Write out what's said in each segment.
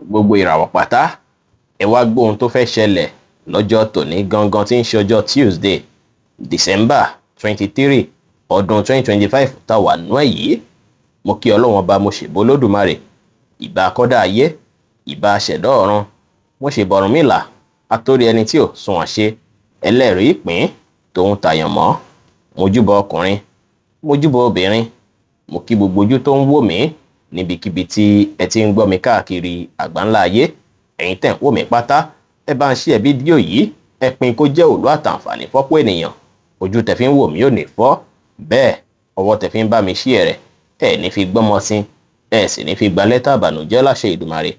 gbogbo ìràwọ̀ pátá ẹ wá gbóhun tó fẹ́ ṣẹlẹ̀ lọ́jọ́ tòní gangan tí ń ṣe ọjọ́ Tuesday December 23 ọdún 2025 tá wà nú ẹ̀ yìí. Mo kí Ọlọ́run ọba, mo ṣèbà Olódùmarè, ìbà akọ́dá ayé, ìbà aṣẹ̀dá ọ̀run, mo ṣèbà Ọ̀rúnmìlà atórí ẹni tí ò sunwọ̀n ṣe, ẹlẹ́rìí ìpín tòun tàyàn mọ́. Mojúbà ọkùnrin, mojúbà obìnrin, mo kí gbogbo ojú tó ń wò mí níbikíbi tí ẹ ti ń gbọ́ mi káàkiri àgbáńlá ayé. Ẹ̀yin tẹ̀ ń wò mí pátá, ẹ bá ń share fídíò yìí, ẹ pín kó jẹ́ òòlù àtàǹfààní fọ́pọ̀ ènìyàn. Ojú tẹ̀ fi ń wò mí ò ní fọ́, bẹ́ẹ̀ ọwọ́ tẹ̀ fi ń bá mi share rẹ̀ ẹ ní fi gbọ́mọ sí, ẹ sì ní fi gba lẹ́tà àbànújẹ́ láṣẹ Ìdùmarè.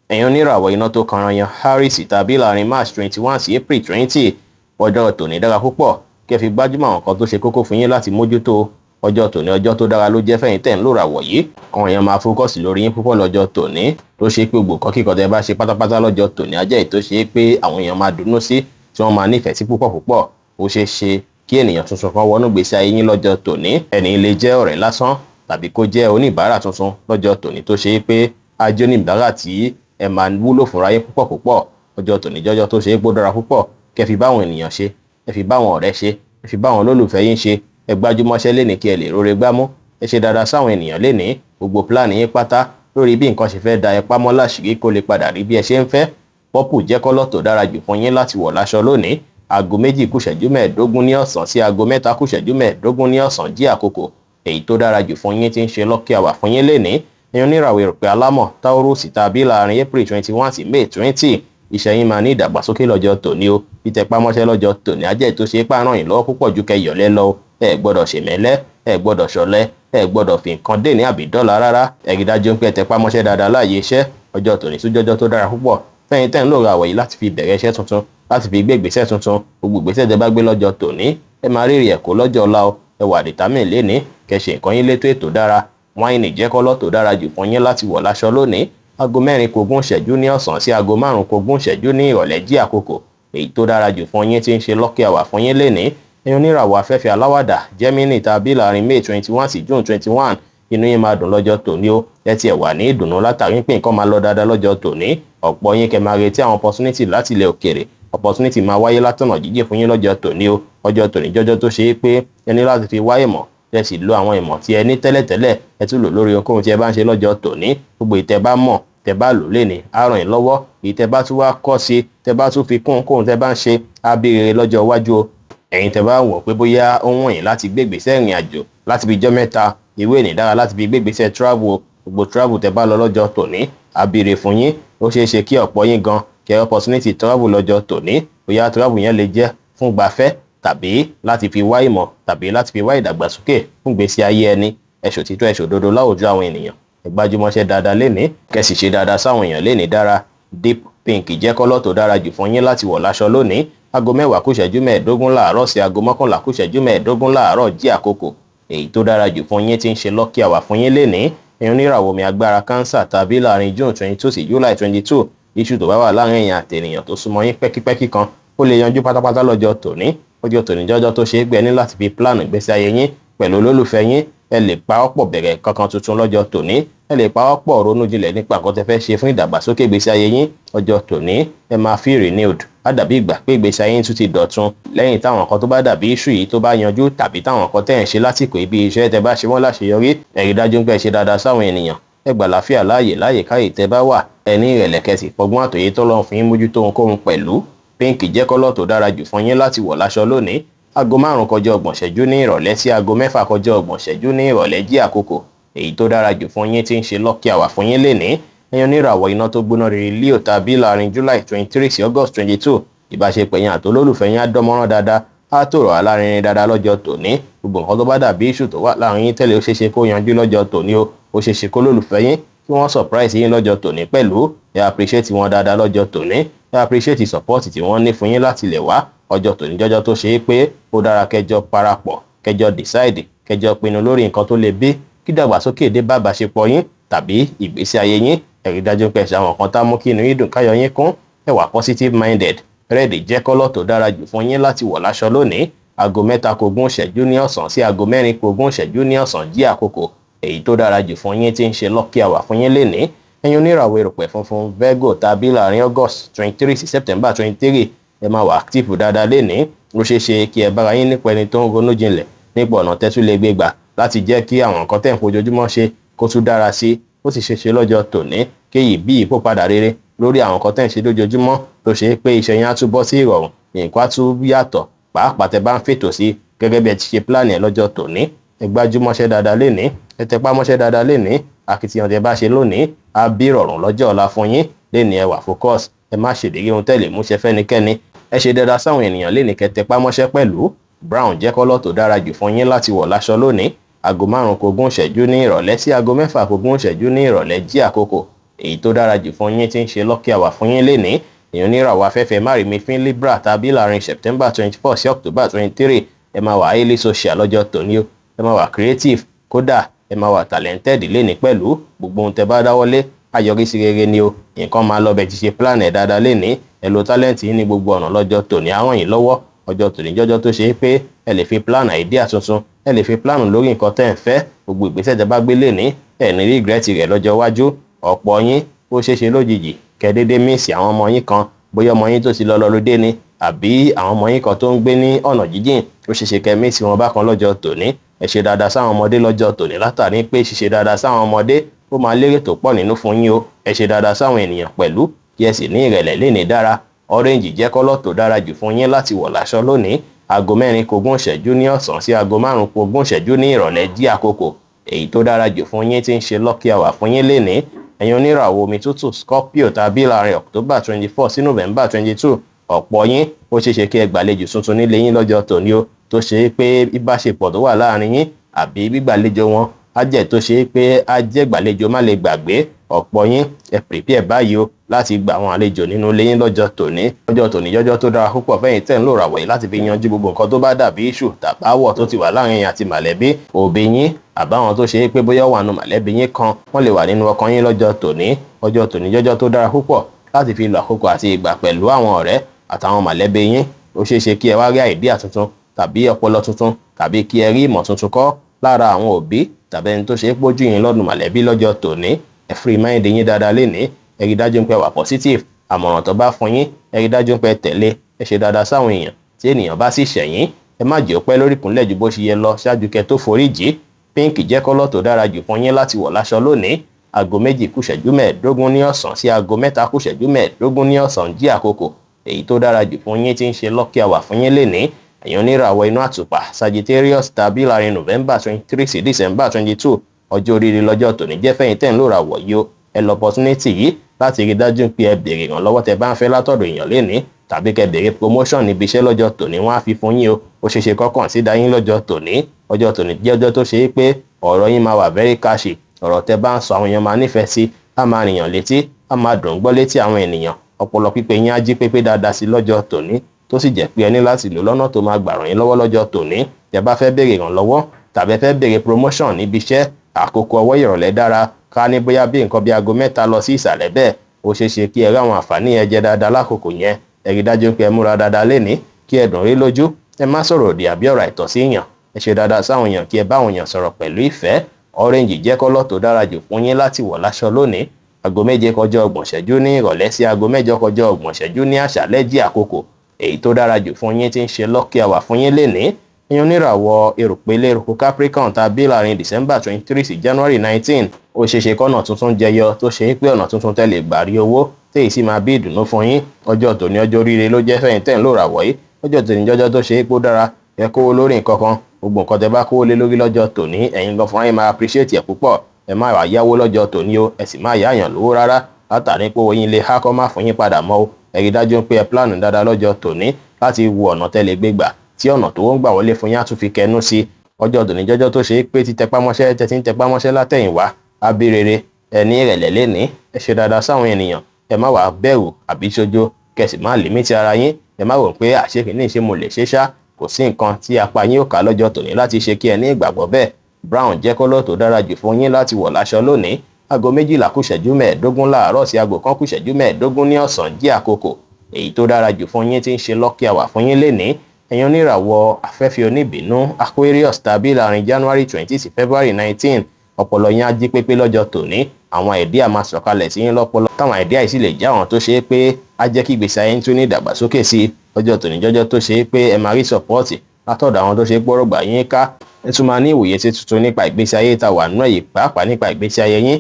Ẹ̀yin oníràwọ̀ iná tó kanran yan Aries tàbí láàrin March 21 sí April 20, ọjọ́ tòní dára púpọ̀ kẹ́ fi gbájúmọ̀ àwọn nǹkan tó ṣe kókó fún yín láti mójútó. Ọjọ́ tòní ọjọ́ tó dára ló jẹ́ fẹ́yìn tẹ̀ ń lò ràwọ̀ yìí. Àwọn èèyàn máa fókọ̀sì lórí yín púpọ̀ lọ́jọ́ tòní, tó ṣe pé gbogbo nǹkan kíkọ tẹ́ bá ṣe pátápátá lọ́jọ́ tòní á jẹ́ èyí tó ṣe pé àwọn èèyàn máa dùnnú sí, tí wọ́n máa nífẹ̀ẹ́ sí púpọ̀ púpọ̀. Ó ṣeé ṣe kí ènìyàn tuntun kan wọnú gbèsè ayé yín lọ́jọ́ tòní. Ẹni lè jẹ́ ọ̀rẹ́ lásán tàbí kó jẹ́ oníbàárà tuntun lọ́jọ́ tòní tó ṣe pé á jẹ́ oníbàárà tí ẹ máa wúlò fúnra yín púpọ̀ púpọ̀. Ọjọ́ tòní jọjọ́ tó ṣe pé ó dára púpọ̀ kẹ́ fi báwọn ènìyàn ṣe, ẹ fi báwọn ọ̀rẹ́ ṣe, ẹ fi báwọn olólùfẹ́ yín ṣe, ẹ gbájúmọ́ṣẹ́ lénìí kí ẹ lè róore gbámú, ẹ ṣe dáadáa sáwọn ènìyàn lénìí. Gbogbo pílánì yín pátá lórí bí nǹkan ṣe fẹ́ da ẹ pamọ́ láṣìírí kó lè padà rí bí ẹ ṣe ń fẹ́. Pọ́pù jẹ́ kọ́lọ̀ tó dára jù fún yín láti wọ̀ láṣọ lónìí. Aago 2 kù ìṣẹ́jú 15 ní ọ̀sán sí aago 3 kù ìṣẹ́jú 15 ní ọ̀sán jí àkókò èyí tó dára jù fún yín tí ń ṣe lucky hour fún yín lénìí. Ẹ̀yin oníràwọ̀ erùpẹ̀ alámọ̀ Taurus tàbí láàrin April 21 sí May 20, iṣẹ́ yín máa ní ìdàgbàsókè lọ́jọ́ tòní o. Títẹpámọ́ṣẹ́ lọ́jọ́ tòní á jẹ́ tó ṣe pé ràn yín lọ́wọ́ púpọ̀ ju kẹyọ̀lẹ́ lọ. Ẹ gbọ́dọ̀ ṣèmẹ́lẹ́, ẹ gbọ́dọ̀ ṣọ̀lẹ, ẹ gbọ́dọ̀ fi nǹkan dè ní àbí dọ́là rárá. Ẹ rí dájú pé ẹ tẹpámọ́ṣẹ́ dáadáa láàyè iṣẹ́. Ọjọ́ tòní tún jọjọ́ tó dára púpọ̀ fẹ́yìn tẹ́ ń lò ràwọ̀ yìí láti fi bẹ̀rẹ̀ iṣẹ́ tuntun, láti fi gbé ìgbésẹ̀ tuntun. Gbogbo ìgbésẹ̀ tẹ́ bá gbé lọ́jọ́ tòní ẹ máa rí èrè ẹ̀kọ́ lọ́jọ́ ọ̀la o. Ẹ wà determine lénìí kẹ́ ṣe nǹkan yín létò ètò dára. Wáìnì jẹ́ kọ́lọ̀ tó dára jù fún yín láti wọ̀ láṣọ lónìí. Aago 4 kù ogún ìṣẹ́jú ní ọ̀sán sí aago 5 kù ogún ìṣẹ́jú ní ìrọ̀lẹ́ jí àkókò èyí tó dára jù fún yín tí ń ṣe lucky hour fún yín lénìí. Ẹ̀yin oníràwọ̀ afẹ́fẹ́ aláwàdà Gemini tàbí láàrin May 21 sí June 21, inú yín máa dùn lọ́jọ́ tòní o. Ẹ tiẹ̀ wà ní ìdùnnú látàrí pé nǹkan máa lọ dáadáa lọ́jọ́ tòní. Ọ̀pọ̀ yín kẹ́ máa retí àwọn opportunity láti ilẹ̀ òkèèrè. Opportunity máa wáyé látọ̀nà jíjìn fún yín lọ́jọ́ tòní o. Ọjọ́ tòní jọjọ́ tó ṣe é pé ẹ ní láti fi wá ìmọ̀, ẹ sì lo àwọn ìmọ̀ tí ẹ ní tẹ́lẹ̀tẹ́lẹ̀ ẹ tún lò lórí ohunkóhun tí ẹ bá ń ṣe lọ́jọ́ tòní. Gbogbo ìtẹ́ bá mọ̀ tẹ́ bá lò lénìí á ràn yín lọ́wọ́. Ìtẹ́ bá tún wá kọ́ sí, tẹ́ bá tún fi kún ohunkóhun tẹ́ bá ń ṣe á bí rere lọ́jọ́ iwájú o. Ẹ̀yin tẹ́ bá wò pé bóyá ó wọ̀n yín láti gbé ìgbésẹ̀ ìrìn àjò láti fi jọ́ mẹ́ta, ìwé ìní dára láti fi gbé ìgbésẹ̀ travel. Gbogbo travel tẹ́ bá lọ lọ́jọ́ tòní á bí rere fún yín. Ó ṣeé ṣe kí ọ̀pọ̀ yín gan kẹ́ opportunity travel lọ́jọ́ tòní. Bóyá travel yẹn lè jẹ́ fún gbafẹ́ tàbí láti fi wá ìmọ̀ tàbí láti fi wá ìdàgbàsókè fún ìgbésí ayé ẹni. Ẹ ṣòtítọ́ ẹ ṣòdodo láwùjọ àwọn ènìyàn. Ẹ gbájúmọ́ṣẹ́ dáadáa lénìí kẹ́ sì ṣe dáadáa sáwọn èèyàn lénìí dára. Deep pink jẹ́ kọ́lọ̀ tó dára jù fún yín láti wọ̀ láṣọ lónìí. Aago 10 kù ìṣẹ́jú 15 láàárọ̀ sí aago 11 kù ìṣẹ́jú 15 láàárọ̀ jí àkókò èyí tó dára jù fún yín tí ń ṣe lucky hour fún yín lénìí. Ẹ̀yin oníràwọ̀ omi agbára Cancer tàbí láàrin June 22 sí July 22, iṣu tó bá wà láàrin èèyàn àti ènìyàn tó súnmọ́ yín pẹ́kípẹ́kí kan ó lè yanjú pátápátá lọ́jọ́ tòní. Ọjọ́ tòní jọjọ́ tó ṣe é gbé ní láti fi plan ìgbésí ayé yín pẹ̀lú olólùfẹ́ yín. Ẹ lè pawọ́pọ̀ bẹ̀rẹ̀ kankan tuntun lọ́jọ́ tòní. Ẹ lè pawọ́pọ̀ ronú jinlẹ̀ nípa nǹkan tẹ́ fẹ́ ṣe fún ìdàgbàsókè ìgbésí ayé yín. Ọjọ́ tòní ẹ máa feel renewed. Á dàbí ìgbà pé ìgbésí ayé yín tún ti dọ̀tun lẹ́yìn táwọn nǹkan tó bá dàbí issue yìí tó bá yanjú tàbí táwọn nǹkan tẹ́ ẹ̀ ń ṣe lásìkò ibi iṣẹ́ tẹ́ bá ṣe wọ́n láṣeyọrí. Ẹ rí dájú pé ẹ ṣe dáadáa sáwọn ènìyàn. Ẹ gbà láfíà láàyè káyè tẹ́ bá wà. Ẹ ní ìrẹ̀lẹ̀ kẹ́sì fọgbọ́n àtòyé tọ́lọ́run fún yín mójútó ohunkóhun pẹ̀lú. Pink jẹ́ kọ́lọ̀ tó dára jù fún yín láti wọ̀ láṣọ lónìí. Aago 5 kọjá 30 ìṣẹ́jú ní ìrọ̀lẹ́ sí aago 6 kọjá 30 ìṣẹ́jú ní ìrọ̀lẹ́ jí àkókò èyí tó dára jù fún yín tí ń ṣe lucky hour fún yín lénìí. Ẹ̀yin oníràwọ̀ iná tó gbóná rere Leo tàbí láàrin July 23 sí August 22, ìbáṣepọ̀ yín àti olólùfẹ́ yín á dánmọ́rán dáadáa. Á tòrò alárinrin dáadáa lọ́jọ́ tòní. Gbogbo nǹkan tó bá dàbí issue tó wà láàrin yín tẹ́lẹ̀ ó ṣeéṣe kó yanjú lọ́jọ́ tòní o. Ó ṣeéṣe kó olólùfẹ́ yín kí wọ́n surprise yín lọ́jọ́ tòní pẹ̀lú. Ẹ appreciate wọn dáadáa lọ́jọ́ tòní. Ẹ appreciate support tí wọ́n ní fún yín láti lè wá. Ọjọ́ tòní jọjọ́ tó ṣe é pé ó dára kẹjọ parapọ̀, kẹjọ decide, kẹjọ pinnu lórí nǹkan tó lè bí kí dàgbàsókè dé bá ìbáṣepọ̀ yín tàbí ìgbésí ayé yín. Ẹ rí dájú pé ẹ ṣe àwọn nǹkan tá mú kí inú yín dùn káyọ̀ yín kún. Ẹ wà positive minded. Red jẹ́ kọ́lọ̀ tó dára jù fún yín láti wọ̀ láṣọ lónìí. Aago 3 kù ogún ìṣẹ́jú ní ọ̀sán sí aago 4 kù ogún ìṣẹ́jú ní ọ̀sán jí àkókò èyí tó dára jù fún yín tí ń ṣe lucky hour fún yín lénìí. ẹ̀yin oníràwọ̀ erùpẹ̀ funfun Virgo tàbí láàrin August 23 sí September 23 ẹ máa wà active dáadáa lénìí. Ó ṣeé ṣe kí ẹ bára yín nípa ẹni tó ń ronú jinlẹ̀ nípa ọ̀nà tẹ́tú lè gbé gbà láti jẹ́ kí àwọn nǹkan tẹ̀ ń fojoojúmọ́ ṣe kó tún dára sí. Ó sì ṣe ṣe lọ́jọ́ tòní kéyìí bí ìpòpadà rere lórí àwọn nǹkan tẹ̀ ń ṣe lójoojúmọ́ tó ṣe é pé iṣẹ́ yín á tún bọ́ sí ìrọ̀rùn, nǹkan á tún yàtọ̀ pàápàá tẹ́ bá ń fètò sí gẹ́gẹ́ bí ẹ ti ṣe pílánì ẹ̀ lọ́jọ́ tòní. Ẹ gbájúmọ́ṣẹ́ dáadáa lénìí, ẹ tẹpá mọ́ṣẹ́ dáadáa lénìí, akitiyan tẹ́ bá ṣe lónìí á bí ìrọ̀rùn lọ́jọ́ ọ̀la fún yín. Lénìí ẹ wà focus, ẹ má ṣèlérí ohun tẹ́lẹ̀ múṣẹ fẹ́nikẹ́ni. Ẹ ṣe dáadáa sáwọn ènìyàn lénìí kẹ́ tẹpá mọ́ṣẹ́ pẹ̀lú. Brown jẹ́ kọ́lọ̀ tó dára jù fún yín láti wọ̀ láṣọ lónìí. Aago 5:20 ní ìrọ̀lẹ́ sí aago 6:20 ní ìrọ̀lẹ́ jí àkókò èyí tó dára jù fún yín tí ń ṣe lucky hour fún yín lénìí. Èèyàn oníràwọ̀ afẹ́fẹ́ márìmí fín Libra tàbí láàrin September 24 sí October 23 ẹ máa wà highly social lọ́jọ́ tòní o. Ẹ máa wà creative, kódà ẹ máa wà talented lénìí pẹ̀lú. Gbogbo ohun tẹ́ bá dáwọ́lé ayọrísí rere ni o. Nǹkan máa lọ bẹ ti ṣe plan ẹ̀ dáadáa lénìí. Ẹ lo talent yín ní gbogbo ọ̀nà lọ́jọ́ tòní á ràn yín lọ́wọ́. Ọjọ́ tòní jọ́jọ́ tó ṣe é pé ẹ lè fi plan idea tuntun, ẹ lè fi plan lórí nǹkan tẹ́ ń fẹ́. Gbogbo ìgbésẹ̀ tẹ́ bá gbé lénìí ẹ ní regret rẹ̀ lọ́jọ́ iwájú. Ọ̀pọ̀ yín ó ṣeé ṣe lójijì kẹ́ dédé miss àwọn ọmọ yín kan, bóyá ọmọ yín tó ti lọ lọ́ludé ni àbí àwọn ọmọ yín kan tó ń gbé ní ọ̀nà jíjìn, ó ṣeé ṣe kẹ́ miss wọn bákan lọ́jọ́ tòní. Ẹ ṣe dáadáa sáwọn ọmọdé lọ́jọ́ tòní látàrí pé ṣíṣe dáadáa sáwọn ọmọdé ó máa lérè tó pọ̀ nínú fún yín o. Ẹ ṣe dáadáa sáwọn ènìyàn pẹ̀lú kí ẹ sì ní ìrẹ̀lẹ̀ lénìí dára. Orange jẹ́ kọ́lọ̀ tó dára jù fún yín láti wọ̀ láṣọ lónìí. Aago 4:20 ní ọ̀sán sí aago 5:20 ní ìrọ̀lẹ́ jí àkókò èyí tó dára jù fún yín tí ń ṣe lucky hour fún yín lénìí. Ẹ̀yin oníràwọ̀ omi tútù Scorpio tàbí láàrin October 24 sí November 22 ọ̀pọ̀ yín ó ṣeé ṣe kí ẹ gbàlejò tuntun nílé yín lọ́jọ́ tòní o, tó ṣe é pé ìbáṣepọ̀ tó wà láàrin yín àbí gbígbàlejò wọn á jẹ́ tó ṣe é pé á jẹ́ gbàlejò má lè gbàgbé. Ọ̀pọ̀ yín ẹ prepare báyìí o láti gba àwọn àlejò nínú ilé yín lọ́jọ́ tòní. Ọjọ́ tòní jọ́jọ́ tó dára púpọ̀ fẹ́yìn tẹ́ ń lò ràwọ̀ yìí láti fi yanjú gbogbo nǹkan tó bá dàbí issue tàbáwọ̀ tó ti wà láàrin yín àti mọ̀lẹ́bí, òbí yín àbáwọn tó ṣe é pé bóyá wà nù mọ̀lẹ́bí yín kan wọ́n lè wà nínú ọkàn yín lọ́jọ́ tòní. Ọjọ́ tòní jọ́jọ́ tó dára púpọ̀ láti fi lo àkókò àti ìgbà pẹ̀lú àwọn ọ̀rẹ́ àtàwọn mọ̀lẹ́bí yín. Ó ṣeé ṣe kí ẹ wá rí idea tuntun tàbí ọpọlọ tuntun tàbí kí ẹ rí ìmọ̀ tuntun kọ́ lára àwọn òbí tàbí ẹni tó ṣe é pójú yín lọ́dún mọ̀lẹ́bí lọ́jọ́ tòní. Ẹ free mind yín dáadáa lénìí. Ẹ rí dájú pé wà positive. Àmọ̀ràn tó bá fún yín ẹ rí dájú pé tẹ̀lé. Ẹ ṣe dáadáa sáwọn èèyàn. Tí ènìyàn bá sì ṣẹ̀yìn ẹ má jẹ́ ó pẹ́ lórí ìkúnlẹ̀ ju bó ṣe yẹ lọ ṣáájú kẹ́ tó forí jì. Pink jẹ́ kọ́lọ̀ tó dára jù fún yín láti wọ̀ láṣọ lónìí. Aago 2:15 ní ọ̀sán sí aago 3:15 ní ọ̀sán jí àkókò èyí tó dára jù fún yín tí ń ṣe lucky hour fún yín lénìí. Ẹ̀yin oníràwọ̀ inú àtùpà Sagittarius tàbí láàrin November 23 sí December 22 ọjọ́ oríire lọ́jọ́ tòní jẹ́ fẹ́yìn tẹ́ ń lò ràwọ̀ yìí o. Ẹ lọ opportunity yìí láti rí dájú pé ẹ béèrè ìrànlọ́wọ́ tẹ́ bá ń fẹ́ látọ̀dọ̀ èèyàn lénìí tàbí kẹ́ béèrè promotion níbi iṣẹ́ lọ́jọ́ tòní wọ́n á fi fún yín o. Ó ṣeé ṣe kọ́kàn sí dá yín lọ́jọ́ tòní. Ọjọ́ tòní jẹ́ ọjọ́ tó ṣe é pé ọ̀rọ̀ yín máa wà very cashy. Ọ̀rọ̀ tẹ́ bá ń sọ àwọn èèyàn máa nífẹ̀ẹ́ sí, á máa rìnyàn létí, á máa dùn gbọ́ létí àwọn ènìyàn. Ọpọlọ pípé yín á jí pépé dáadáa sí lọ́jọ́ tòní, tó sì jẹ́ pé ẹ ní láti lò lọ́nà tó máa gbà ràn yín lọ́wọ́ lọ́jọ́ tòní. Tẹ́ bá fẹ́ béèrè ìrànlọ́wọ́ tàbí fẹ́ béèrè promotion níbi iṣẹ́, àkókò ọwọ́ ìrọ̀lẹ́ dára. Ká ní bóyá bí nǹkan bí aago 3 lọ sí ìsàlẹ̀ bẹ́ẹ̀, ó ṣeé ṣe kí ẹ rí àwọn àǹfààní yẹn jẹ dáadáa lákòókò yẹn. Ẹ rí dájú pé ẹ múra dáadáa lénìí kí ẹ dùn rí lójú. Ẹ má sọ̀rọ̀ òdì àbí ọ̀rọ̀ àìtọ́ sí èèyàn. Ẹ ṣe dáadáa sáwọn èèyàn kí ẹ bá àwọn èèyàn sọ̀rọ̀ pẹ̀lú ìfẹ́. Orange jẹ́ kọ́lọ̀ tó dára jù fún yín láti wọ̀ láṣọ lónìí. Aago 7:30 ní ìrọ̀lẹ́ sí aago 8:30 ní àṣálẹ́ jí àkókò èyí tó dára jù fún yín tí ń ṣe lucky hour fún yín lénìí. Ẹ̀yin oníràwọ̀ erùpẹ̀lẹ̀ eruku Capricorn tàbí láàrin December 23 sí January 19 ó ṣeé ṣe kọ́nà tuntun jẹyọ tó ṣe é pé ọ̀nà tuntun tẹ́ lè gbà rí owó téyì sì máa bí ìdùnnú fún yín. Ọjọ́ tòní ọjọ́ oríire ló jẹ́ fẹ́yìn tẹ́ ń lò ràwọ̀ yìí. Ọjọ́ tòní jọjọ́ tó ṣe é pé ó dára ẹ kówó lórí nǹkan kan. Gbogbo nǹkan tẹ́ bá kówó lé lórí lọ́jọ́ tòní ẹ̀yin gan fúnra yín máa appreciate ẹ̀ púpọ̀. Ẹ má wá yáwó lọ́jọ́ tòní o, ẹ sì má yáyàn lówó rárá látàrí pé owó yín lè há kọ́ má fún yín padà mọ́ o. Ẹ rí dájú pé ẹ plan dáadáa lọ́jọ́ tòní láti wo ọ̀nà tẹ́ lè gbé gbà tí ọ̀nà tó ń gbà wọlé fún yín á tún fi kẹnu sí. Ọjọ́ tòní jọjọ́ tó ṣe é pé ti tẹpámọ́ṣẹ́ tẹ́ ti ń tẹpámọ́ṣẹ́ látẹ̀yìnwá á bí rere. Ẹ ní ìrẹ̀lẹ̀ lénìí. Ẹ ṣe dáadáa sáwọn ènìyàn. Ẹ má wá bẹ̀rù àbí ṣojo kẹsì má límítì ara yín. Ẹ má rò pé àṣekìíní ṣe mo lè ṣe ṣá. Kò sí nǹkan tí apá yín ò ká lọ́jọ́ tòní láti ṣe kí ẹ ní ìgbàgbọ́ bẹ́ẹ̀. Brown jẹ́ kọ́lọ̀ tó dára jù fún yín láti wọ̀ láṣọ lónìí. Aago 12:15 láàárọ̀ sí aago 1:15 ní ọ̀sán jí àkókò èyí tó dára jù fún yín tí ń ṣe lucky hour fún yín lénìí. Ẹ̀yin oníràwọ̀ afẹ́fẹ́ oníbínú Aquarius tàbí láàrin January 20 sí February 19 ọpọlọ yín á jí pépé lọ́jọ́ tòní. Àwọn idea máa sọ̀kalẹ̀ sí yín lọ́pọlọ. Táwọn idea yìí sì lè jẹ́ àwọn tó ṣe é pé á jẹ́ kí ìgbésí ayé tún ní ìdàgbàsókè sí lọ́jọ́ tòní jọ́jọ́ tó ṣe é pé ẹ máa rí sọ́pọ́ọ̀tì látọ̀dọ̀ àwọn tó ṣe é gbọ́rọ̀gbà yín ká. Ẹ tún máa ní ìwòye sí tuntun nípa ìgbésí ayé tá wà nínú èyí, pàápàá nípa ìgbésí ayé yín.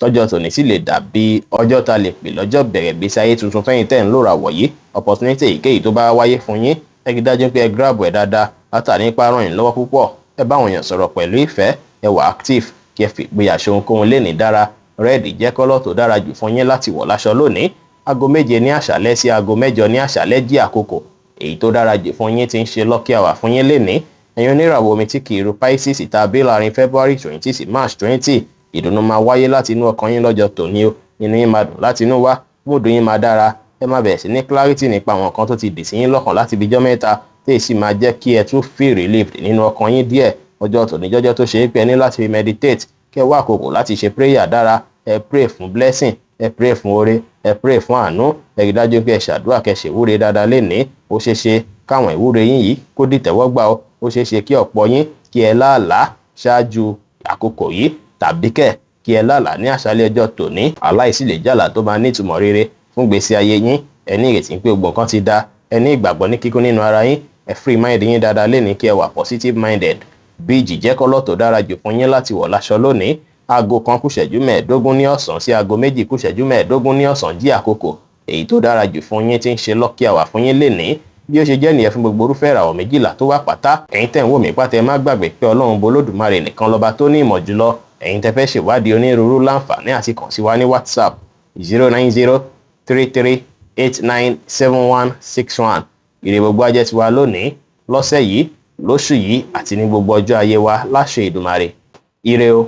Tọ́jọ́ tòní sì lè dàbí ọjọ́ ta lè pè lọ́jọ́ bẹ̀rẹ̀ ìgbésí ayé tuntun fẹ́yìn tẹ́ ń lòrà wọ̀nyí. Opportunity èyíkéyìí tó bá wáyé fún yín, ẹ rí dájú pé ẹ grab ẹ̀ dáadáa látàrí nípa ràn yín lọ́wọ́ púpọ̀. Ẹ bá àwọn èèyàn sọ̀rọ̀ pẹ̀lú ìfẹ́, ẹ wà active, kí ẹ fi ìgboyà ṣe ohunkóhun lénìí dára. Red jẹ́ kọ́lọ̀ tó dára jù fún yín láti wọ̀ láṣọ lónìí. Aago 7 ní àṣálẹ́ sí aago 8 ní àṣálẹ́ jí àkókò èyí tó dára jù fún yín tí ń ṣe lucky hour fún yín lénìí. Ẹ̀yin oníràwọ̀ omi tí kì í ru Pisces tàbí láàrin February 20 sí March 20, ìdùnnú máa wáyé láti inú ọkàn yín lọ́jọ́ tòní o. Inú yín máa dùn láti inú wá, mood yín máa dára. Ẹ máa bẹ̀rẹ̀ sí ní clarity nípa àwọn nǹkan tó ti dì sí yín lọ́kàn láti ibi ijọ́ mẹ́ta, tí èyí sì máa jẹ́ kí ẹ tún feel relieved nínú ọkàn yín díẹ̀. Ọjọ́ tòní jọ́jọ́ tó ṣe é pé ẹ ní láti meditate, kẹ́ wá àkókò láti ṣe prayer dára. Ẹ pray fún blessing, ẹ pray fún oore, ẹ pray fún àánú. Ẹ rí dájú pé ẹ ṣàdúrà kẹ́ ṣe ìwúre dáadáa lénìí. Ó ṣeé ṣe káwọn ìwúre yín yìí kó dìtẹ́wọ́gbà o. Ó ṣeé ṣe kí ọ̀pọ̀ yín kí ẹ láàlá ṣáájú àkókò yìí, tàbí kí ẹ láàlá ní àṣálẹ́ ọjọ́ tòní. Àlá yìí sì lè jàlá tó máa ní ìtumọ̀ rere fún ìgbésí ayé yín. Ẹ ní ìrètí pé gbogbo nǹkan ti dá, ẹ ní ìgbàgbọ́ ní kíkún nínú ara yín. Ẹ free mind yín dáadáa lénìí kí ẹ wà positive minded. Bíìjì jẹ́ kọ́lọ̀ tó dára jù fún yín láti wọ̀ láṣọ lónìí. Aago 1 kù ìṣẹ́jú 15 ní ọ̀sán sí aago 2 kù ìṣẹ́jú 15 ní ọ̀sán jí àkókò èyí tó dára jù fún yín tí ń ṣe lucky hour fún yín lénìí. Bí ó ṣe jẹ́ nìyẹn fún gbogbo irúfẹ́ ìràwọ̀ 12 tó wà pátá. Ẹ̀yin tẹ́ ń wò mí pátá, ẹ má gbàgbé pé Ọlọ́run Olódùmarè nìkan lọ́ba tó ní ìmọ̀ jùlọ. Ẹ̀yin tẹ́ fẹ́ ṣèwádìí onírúurú láǹfààní àti kàn sí wa ní WhatsApp 09033897161. Ire gbogbo á jẹ́ tiwa lónìí, lọ́sẹ̀ yìí, lóṣù yìí àti ní gbogbo ọjọ́ ayé wa láṣẹ Èdùmàrè. Ire o.